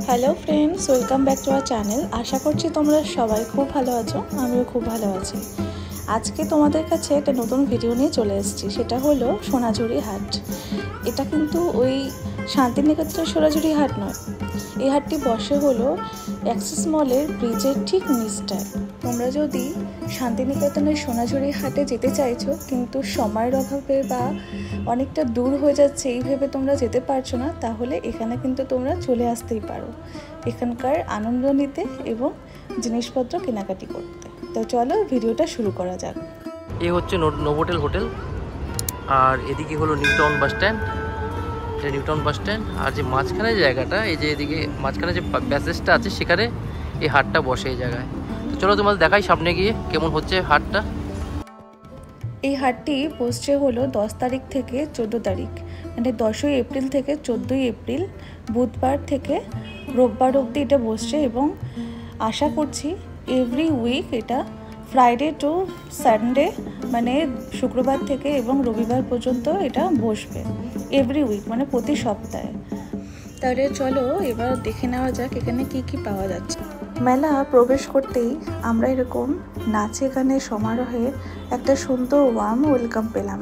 Hello friends, welcome back to our channel. আশা করছি তোমরা সবাই খুব ভালো আছো, আমিও খুব ভালো আছি। আজকে তোমাদের কাছে একটা নতুন ভিডিও নিয়ে চলে এসেছি, সেটা হলো সোনাঝুরি হাট। এটা কিন্তু ওই শান্তিনিকেতনের সোনাঝুরি হাট নয়, এই হাটটি বসে হলো অ্যাক্সিস মলের ব্রিজের ঠিক নিচটায়। তোমরা যদি শান্তিনিকেতনের সোনাঝুরি হাটে যেতে চাইছো কিন্তু সময়ের অভাবে বা অনেকটা দূর হয়ে যাচ্ছে এই ভেবে তোমরা যেতে পারছো না, তাহলে এখানে কিন্তু তোমরা চলে আসতেই পারো এখানকার আনন্দ নিতে এবং জিনিসপত্র কেনাকাটি করতে। তো চলো ভিডিওটা শুরু করা যাক। এই হচ্ছে নোভোটেল হোটেল, আর এদিকে হলো নিউ টাউন বাস স্ট্যান্ড। এটা নিউ টাউন বাস স্ট্যান্ড, আর যে মাঝখানে জায়গাটা, এই যে এদিকে মাঝখানে যে প্যাসেজটা আছে সেখানে এই হাটটা বসে এই জায়গায়। তো চলো তোমাদের দেখাই সামনে গিয়ে কেমন হচ্ছে হাটটা। এই হাটটি বসছে হলো 10 তারিখ থেকে 14 তারিখ, মানে 10ই এপ্রিল থেকে 14ই এপ্রিল, বুধবার থেকে রোববার অবধি এটা বসছে। এবং আশা করছি এভরি উইক এটা ফ্রাইডে টু সানডে, মানে শুক্রবার থেকে এবং রবিবার পর্যন্ত এটা বসবে। এভরি উইক মানে প্রতি সপ্তাহে। তাহলে চলো এবার দেখে নেওয়া যাক এখানে কি কি পাওয়া যাচ্ছে। মেলা প্রবেশ করতেই আমরা এরকম নাচে গানে সমারোহে একটা সুন্দর ওয়ার্ম ওয়েলকাম পেলাম।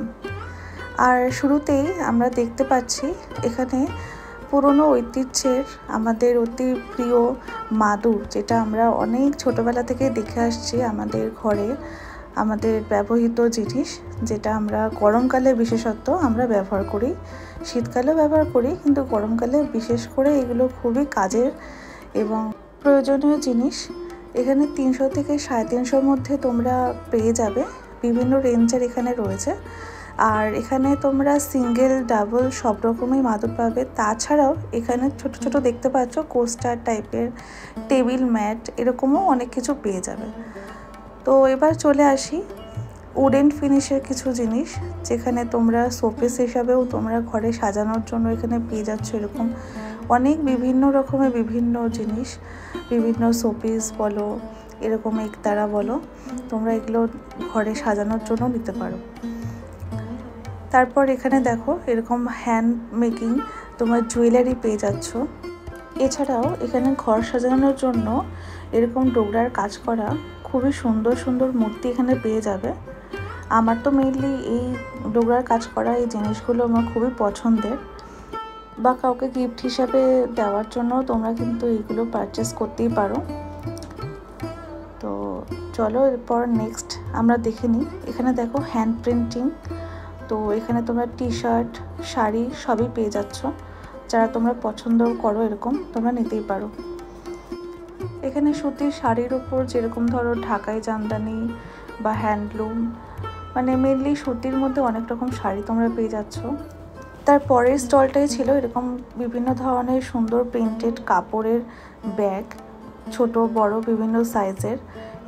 আর শুরুতেই আমরা দেখতে পাচ্ছি এখানে পুরনো ঐতিহ্যের আমাদের অতি প্রিয় মাদুর, যেটা আমরা অনেক ছোটোবেলা থেকে দেখে আসছি আমাদের ঘরে, আমাদের ব্যবহৃত জিনিস, যেটা আমরা গরমকালে বিশেষত আমরা ব্যবহার করি, শীতকালেও ব্যবহার করি, কিন্তু গরমকালে বিশেষ করে এগুলো খুবই কাজের এবং প্রয়োজনীয় জিনিস। এখানে 300 থেকে 350 মধ্যে তোমরা পেয়ে যাবে, বিভিন্ন রেঞ্জের এখানে রয়েছে। আর এখানে তোমরা সিঙ্গেল ডাবল সব রকমই মাদুর পাবে। তাছাড়াও এখানে ছোট ছোট দেখতে পাচ্ছ কোস্টার টাইপের টেবিল ম্যাট, এরকমও অনেক কিছু পেয়ে যাবে। তো এবার চলে আসি উডেন ফিনিশের কিছু জিনিস, যেখানে তোমরা শোপিস হিসাবেও তোমরা ঘরে সাজানোর জন্য এখানে পেয়ে যাচ্ছ এরকম অনেক বিভিন্ন রকমের বিভিন্ন জিনিস, বিভিন্ন শোপিস বলো, এরকম একতারা বলো, তোমরা এগুলো ঘরে সাজানোর জন্য নিতে পারো। তারপর এখানে দেখো এরকম হ্যান্ড মেকিং তোমার জুয়েলারি পেয়ে যাচ্ছ। এছাড়াও এখানে ঘর সাজানোর জন্য এরকম ডোগরার কাজ করা খুবই সুন্দর সুন্দর মূর্তি এখানে পেয়ে যাবে। আমার তো মেইনলি এই ডোগরার কাজ করা এই জিনিসগুলো আমার খুবই পছন্দের, বা কাউকে গিফট হিসাবে দেওয়ার জন্য তোমরা কিন্তু এইগুলো পারচেস করতেই পারো। তো চলো এরপর নেক্সট আমরা দেখে নিই। এখানে দেখো হ্যান্ড প্রিন্টিং, তো এখানে তোমরা টি শার্ট, শাড়ি সবই পেয়ে যাচ্ছ। যারা তোমরা পছন্দ করো এরকম তোমরা নিতেই পারো। এখানে সুতির শাড়ির উপর যেরকম ধরো ঢাকাই জামদানি বা হ্যান্ডলুম, মানে মেনলি সুতির মধ্যে অনেক রকম শাড়ি তোমরা পেয়ে যাচ্ছ। তারপরের স্টলটাই ছিল এরকম বিভিন্ন ধরনের সুন্দর প্রিন্টেড কাপড়ের ব্যাগ, ছোট বড় বিভিন্ন সাইজের,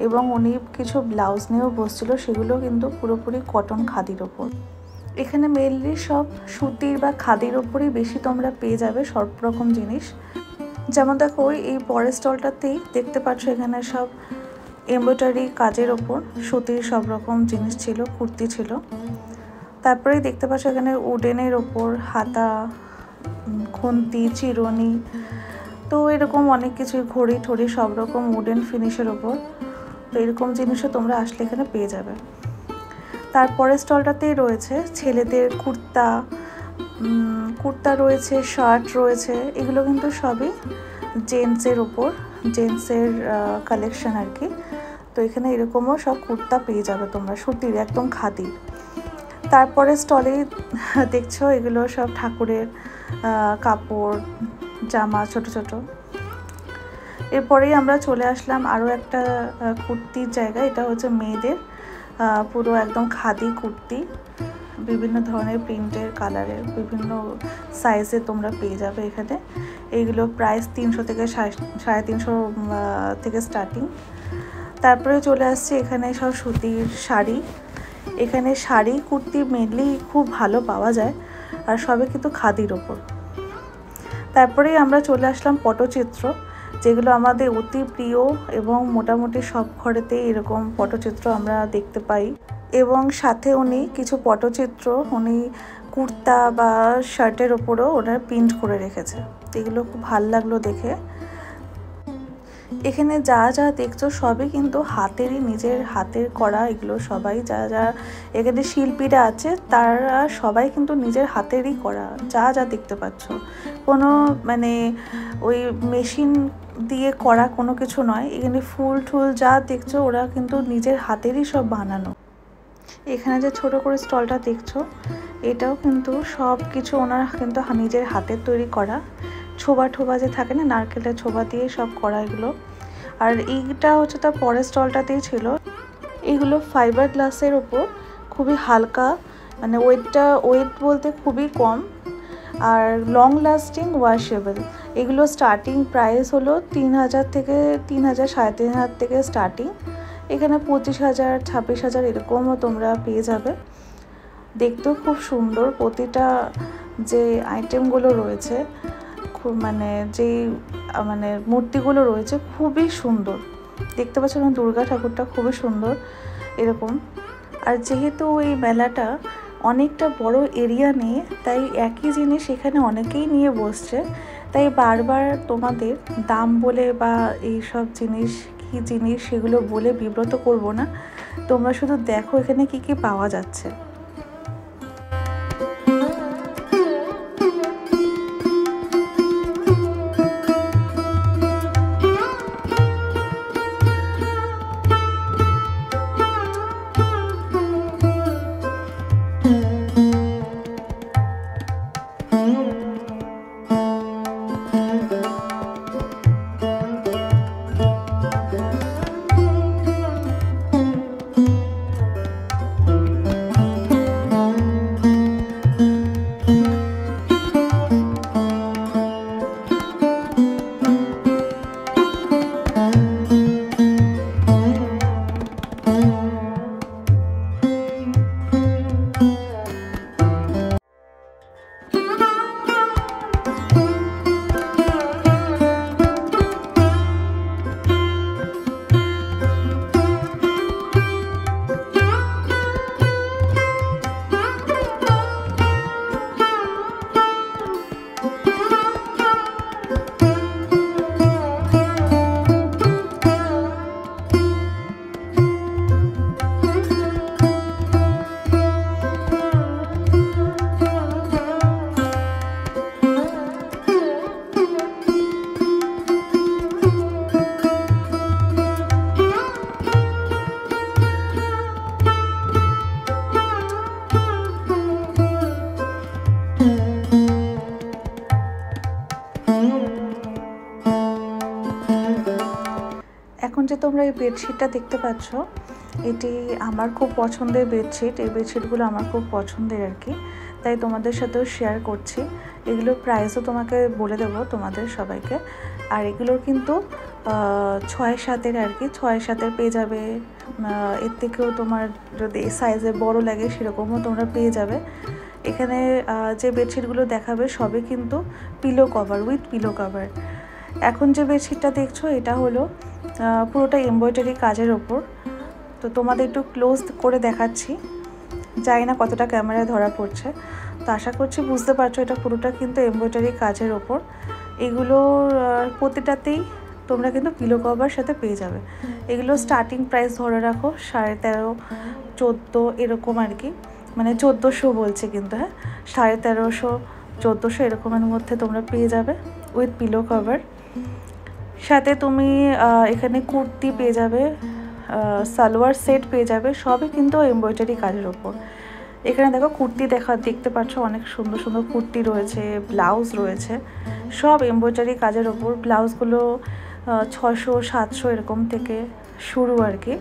এবং উনি কিছু ব্লাউজ নিয়েও বসছিল, সেগুলো কিন্তু পুরোপুরি কটন খাদির ওপর। এখানে মেনলি সব সুতির বা খাদির ওপরই বেশি তোমরা পেয়ে যাবে সব রকম জিনিস। যেমন দেখো এই পরের স্টলটাতেই দেখতে পাচ্ছ এখানে সব এমব্রয়ডারি কাজের ওপর সুতির সব রকম জিনিস ছিল, কুর্তি ছিল। তারপরেই দেখতে পাচ্ছ এখানে উডেনের ওপর হাতা, খুন্তি, চিরুনি, তো এরকম অনেক কিছু, ঘড়ি ঠড়ি সব রকম উডেন ফিনিশের ওপর। তো এরকম জিনিসও তোমরা আসলে এখানে পেয়ে যাবে। তারপরে স্টলটাতেই রয়েছে ছেলেদের কুর্তা রয়েছে, শার্ট রয়েছে, এগুলো কিন্তু সবই জেন্টসের ওপর, জেন্টসের কালেকশন আর কি। তো এখানে এরকমও সব কুর্তা পেয়ে যাবে তোমরা সুতির, একদম খাদির। তারপরে স্টলে দেখছো এগুলো সব ঠাকুরের কাপড়, জামা ছোট ছোট। এরপরেই আমরা চলে আসলাম আরও একটা কুর্তির জায়গা। এটা হচ্ছে মেয়েদের পুরো একদম খাদি কুর্তি, বিভিন্ন ধরনের প্রিন্টের, কালারের, বিভিন্ন সাইজে তোমরা পেয়ে যাবে এখানে। এইগুলো প্রাইস 300 থেকে 350 থেকে স্টার্টিং। তারপরে চলে আসছে এখানে সব সুতির শাড়ি। এখানে শাড়ি কুর্তি মেনলি খুব ভালো পাওয়া যায়, আর সবে কিন্তু খাদির ওপর। তারপরেই আমরা চলে আসলাম পটচিত্র, যেগুলো আমাদের অতি প্রিয় এবং মোটামুটি সব ঘরেতেই এরকম পটচিত্র আমরা দেখতে পাই। এবং সাথে উনি কিছু পটচিত্র উনি কুর্তা বা শার্টের ওপরও ওনার প্রিন্ট করে রেখেছে। এগুলো খুব ভালো লাগলো দেখে। এখানে যা যা দেখছো সবই কিন্তু হাতেরই, নিজের হাতের করা এগুলো সবাই। যা যা এখানে শিল্পীরা আছে তারা সবাই কিন্তু নিজের হাতেরই করা। যা যা দেখতে পাচ্ছ কোনো মানে ওই মেশিন দিয়ে করা কোনো কিছু নয়। এখানে ফুল টুল যা দেখছো ওরা কিন্তু নিজের হাতেরই সব বানানো। এখানে যে ছোট করে স্টলটা দেখছো এটাও কিন্তু সব কিছু ওনারা কিন্তু নিজের হাতের তৈরি করা। ছোবা ঠোবা যে থাকে না, নারকেলের ছোবা দিয়ে সব করা এগুলো। আর এইটা হচ্ছে তার পরের স্টলটাতেই ছিল। এইগুলো ফাইবার গ্লাসের ওপর, খুবই হালকা, মানে ওয়েট বলতে খুবই কম, আর লং লাস্টিং, ওয়াশেবল। এগুলো স্টার্টিং প্রাইস হলো 3,000 থেকে 3,000, 3,500 থেকে স্টার্টিং। এখানে 25,000, 26,000 এরকমও তোমরা পেয়ে যাবে। দেখতেও খুব সুন্দর, প্রতিটা যে আইটেমগুলো রয়েছে খুব মানে মানে মূর্তিগুলো রয়েছে খুবই সুন্দর দেখতে পাচ্ছ। দুর্গা ঠাকুরটা খুবই সুন্দর এরকম। আর যেহেতু এই মেলাটা অনেকটা বড় এরিয়া নিয়ে, তাই একই জিনিস এখানে অনেকেই নিয়ে বসছে। তাই বারবার তোমাদের দাম বলে বা এইসব জিনিস কী জিনিস সেগুলো বলে বিব্রত করব না। তোমরা শুধু দেখো এখানে কি কি পাওয়া যাচ্ছে। এখন যে তোমরা এই বেডশিটটা দেখতে পাচ্ছ, এটি আমার খুব পছন্দের বেডশিট। এই বেডশিটগুলো আমার খুব পছন্দের আর কি, তাই তোমাদের সাথেও শেয়ার করছি। এগুলোর প্রাইসও তোমাকে বলে দেবো তোমাদের সবাইকে। আর এগুলোর কিন্তু 6-7 আর কি, 6-7 পেয়ে যাবে। এর থেকেও তোমার যদি সাইজে বড় লাগে সেরকমও তোমরা পেয়ে যাবে। এখানে যে বেডশিটগুলো দেখাবে সবই কিন্তু pillow cover, with pillow cover. এখন যে বেডশিটটা দেখছো এটা হলো পুরোটা এমব্রয়ডারি কাজের ওপর। তো তোমাদের একটু ক্লোজ করে দেখাচ্ছি, জানি না কতটা ক্যামেরায় ধরা পড়ছে। তো আশা করছি বুঝতে পারছো এটা পুরোটা কিন্তু এমব্রয়ডারি কাজের ওপর। এগুলোর প্রতিটাতেই তোমরা কিন্তু পিলো কভার সাথে পেয়ে যাবে। এগুলো স্টার্টিং প্রাইস ধরে রাখো 13.5, 14 এরকম আর কি, মানে 1400 বলছে কিন্তু, হ্যাঁ 1350, 1400 এরকমের মধ্যে তোমরা পেয়ে যাবে উইথ পিলো কভার। সাথে তুমি এখানে কুর্তি পেয়ে যাবে, সালোয়ার সেট পেয়ে যাবে, সবই কিন্তু এমব্রয়ডারি কাজের ওপর। এখানে দেখো কুর্তি দেখতে পাচ্ছ, অনেক সুন্দর সুন্দর কুর্তি রয়েছে, ব্লাউজ রয়েছে, সব এমব্রয়ডারি কাজের ওপর। ব্লাউজগুলো 600-700 এরকম থেকে শুরু আর কি।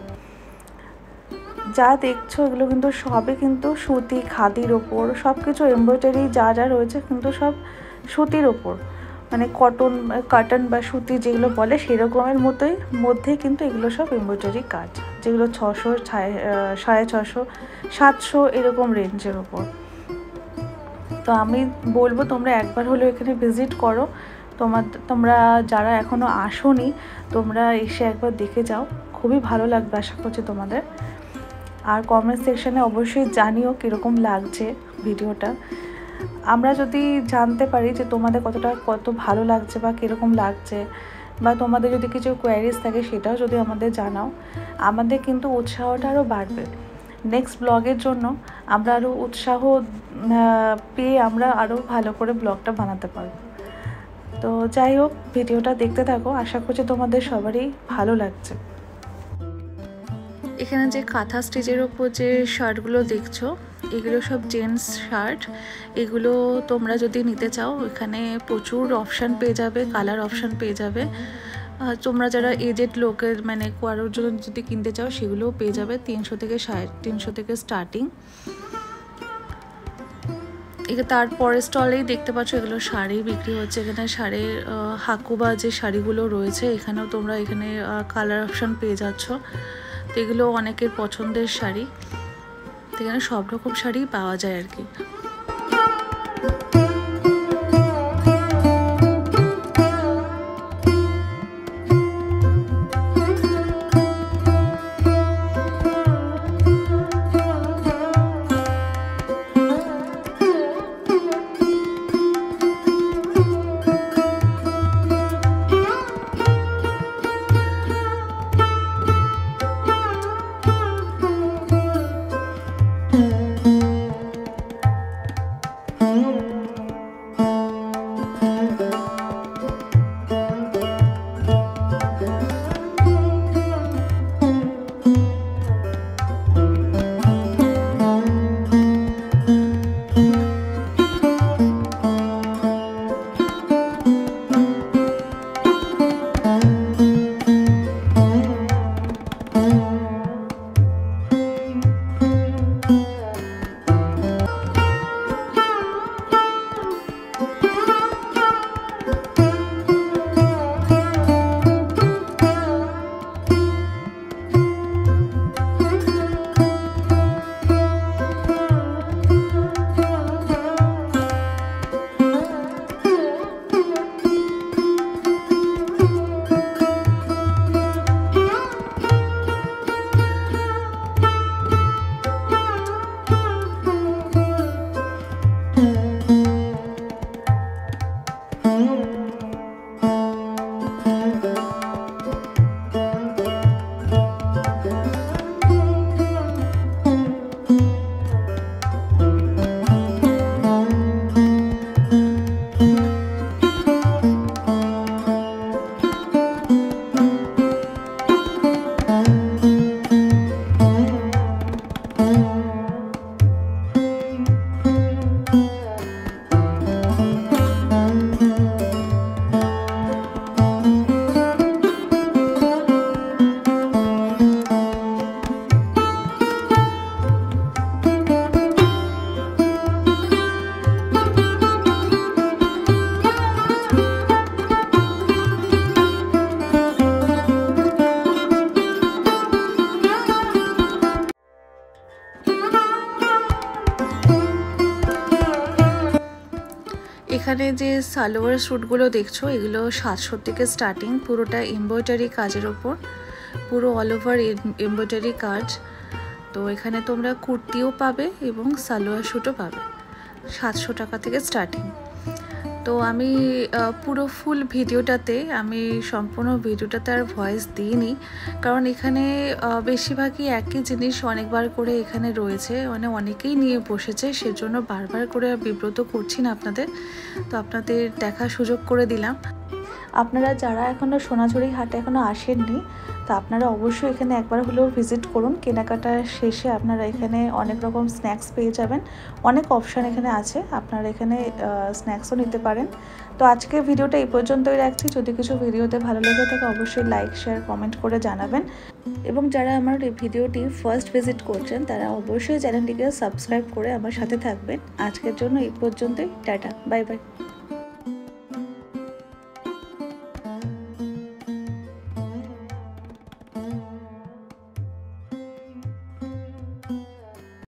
যা দেখছো এগুলো কিন্তু সবই কিন্তু সুতি, খাদির ওপর, সব কিছু এমব্রয়ডারি যা যা রয়েছে কিন্তু সব সুতির ওপর, মানে কটন বা সুতি যেগুলো বলে সেরকমের মধ্যে কিন্তু এগুলো সব এমব্রয়ডারি কাজ, যেগুলো 600, 650, 700 এরকম রেঞ্জের ওপর। তো আমি বলবো তোমরা একবার হলেও এখানে ভিজিট করো। তোমরা যারা এখনও আসোনি তোমরা এসে একবার দেখে যাও, খুবই ভালো লাগবে আশা করছি তোমাদের। আর কমেন্ট সেকশানে অবশ্যই জানিও কীরকম লাগছে ভিডিওটা। আমরা যদি জানতে পারি যে তোমাদের কত ভালো লাগছে বা কীরকম লাগছে, বা তোমাদের যদি কিছু কোয়ারিজ থাকে সেটাও যদি আমাদের জানাও, আমাদের কিন্তু উৎসাহটা আরও বাড়বে। নেক্সট ব্লগের জন্য আমরা আরও উৎসাহ পেয়ে আমরা আরও ভালো করে ব্লগটা বানাতে পারবো। তো যাই হোক, ভিডিওটা দেখতে থাকো, আশা করছি তোমাদের সবারই ভালো লাগছে। এখানে যে কাঁথা স্টিচের ওপর যে শার্টগুলো দেখছো, এগুলো সব জেন্টস শার্ট। এগুলো তোমরা যদি নিতে চাও এখানে প্রচুর অপশান পেয়ে যাবে, কালার অপশান পেয়ে যাবে। তোমরা যারা এজেড লোকের মানে কারোর জন্য যদি কিনতে চাও সেগুলোও পেয়ে যাবে। 300 থেকে 350 থেকে স্টার্টিং। তারপরে স্টলেই দেখতে পাচ্ছ এগুলো শাড়ি বিক্রি হচ্ছে। এখানে শাড়ির হাকুবা যে শাড়িগুলো রয়েছে, এখানেও তোমরা এখানে কালার অপশান পেয়ে যাচ্ছ। তো এগুলো অনেকের পছন্দের শাড়ি, তো এখানে সব রকম শাড়ি পাওয়া যায় আর কি। এখানে যে সালোয়ার স্যুটগুলো দেখছো এগুলো 700 থেকে স্টার্টিং, পুরোটা এমব্রয়ডারি কাজের ওপর, পুরো অল ওভার এমব্রয়ডারি কাজ। তো এখানে তোমরা কুর্তিও পাবে এবং সালোয়ার স্যুটও পাবে, 700 টাকা থেকে স্টার্টিং। তো আমি পুরো ফুল ভিডিওটাতে আমি সম্পূর্ণ ভিডিওটাতে আর ভয়েস দিইনি, কারণ এখানে বেশিরভাগই একই জিনিস অনেকবার করে এখানে রয়েছে, মানে অনেকেই নিয়ে বসেছে, সেজন্য বারবার করে বিব্রত করছি না আপনাদের। তো আপনাদের দেখার সুযোগ করে দিলাম। আপনারা যারা এখনও সোনাঝুরি হাটে এখনও আসেননি, তো আপনারা অবশ্যই এখানে একবার হলেও ভিজিট করুন। কেনাকাটা শেষে আপনারা এখানে অনেক রকম স্ন্যাক্স পেয়ে যাবেন, অনেক অপশান এখানে আছে, আপনারা এখানে স্ন্যাক্সও নিতে পারেন। তো আজকের ভিডিওটা এই পর্যন্তই রাখছি। যদি কিছু ভিডিওতে ভালো লেগে থাকে অবশ্যই লাইক শেয়ার কমেন্ট করে জানাবেন, এবং যারা আমার এই ভিডিওটি ফার্স্ট ভিজিট করছেন তারা অবশ্যই চ্যানেলটিকে সাবস্ক্রাইব করে আমার সাথে থাকবেন। আজকের জন্য এই পর্যন্তই, টাটা, বাই বাই।